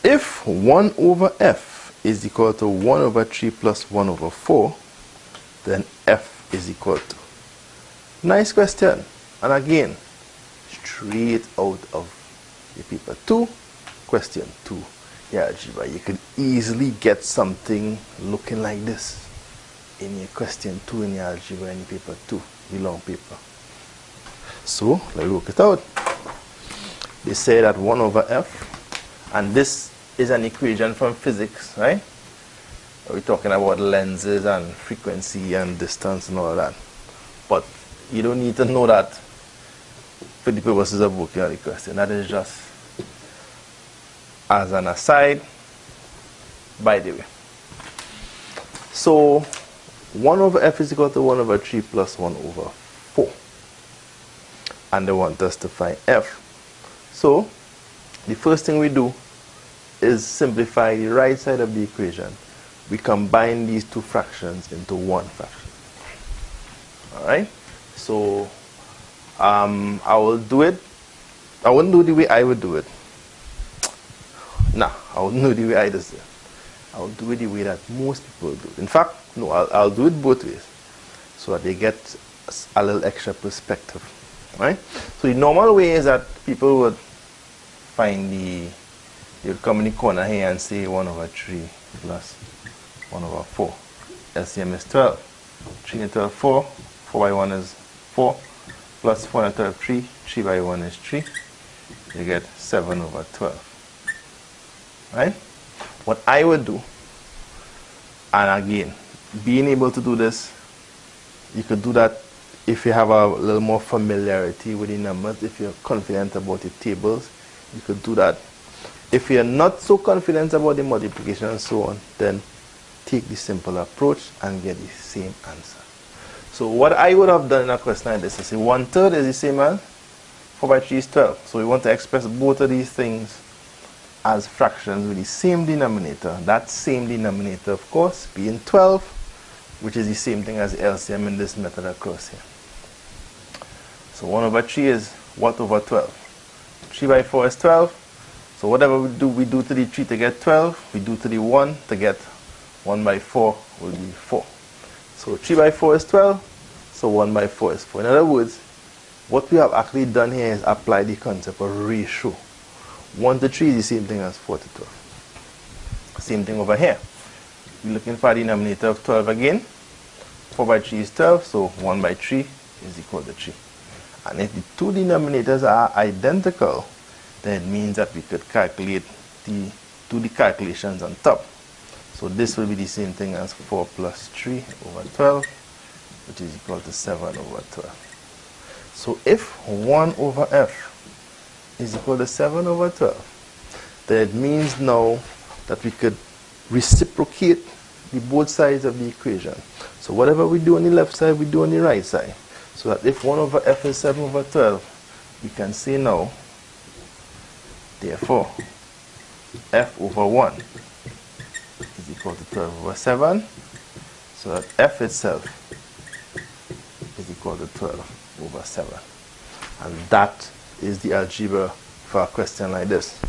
if 1 over f is equal to 1 over 3 plus 1 over 4, then f is equal to. Nice question. And again, straight out of the paper 2, question 2, yeah, algebra. You could easily get something looking like this in your question 2 in your algebra in paper 2, the long paper. So let's work it out. They say that 1 over f, and this is an equation from physics, right? We're talking about lenses and frequency and distance and all that. But you don't need to know that for the purposes of working out the question. That is just as an aside, by the way. So 1 over f is equal to 1 over 3 plus 1 over 4. And they want us to find f. So the first thing we do is simplify the right side of the equation. We combine these two fractions into one fraction. Alright? So I will do it. I wouldn't do the way I would do it. Nah, I wouldn't do the way I do it. I will do it the way that most people do it. In fact, no, I'll do it both ways so that they get a little extra perspective. Right? So the normal way is that people would find they would come in the corner here and say 1 over 3 plus 1 over 4. LCM is 12. 3 and 12, 4. 4 by 1 is 4. Plus 4 and 12, 3. 3 by 1 is 3. You get 7 over 12. Right? What I would do, and again, being able to do this, you could do that if you have a little more familiarity with the numbers, if you're confident about the tables, you could do that. If you're not so confident about the multiplication and so on, then take the simple approach and get the same answer. So what I would have done in a question like this is say 1/3 is the same as 4 by 3 is 12. So we want to express both of these things as fractions with the same denominator. That same denominator, of course, being 12, which is the same thing as LCM in this method across here. So 1 over 3 is what over 12? 3 by 4 is 12. So whatever we do to the 3 to get 12, we do to the 1 to get 1 by 4 will be 4. So 3 by 4 is 12, so 1 by 4 is 4. In other words, what we have actually done here is apply the concept of ratio. 1 to 3 is the same thing as 4 to 12. Same thing over here. We're looking for the denominator of 12 again. 4 by 3 is 12, so 1 by 3 is equal to 3. And if the two denominators are identical, then it means that we could calculate do the calculations on top. So this will be the same thing as 4 plus 3 over 12, which is equal to 7 over 12. So if 1 over f is equal to 7 over 12, then it means now that we could reciprocate the both sides of the equation. So whatever we do on the left side, we do on the right side. So that if 1 over f is 7 over 12, we can say now, therefore, f over 1 is equal to 12 over 7, so that f itself is equal to 12 over 7. And that is the algebra for a question like this.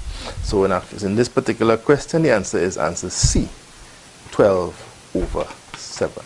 So in this particular question, the answer is answer C, 12 over 7.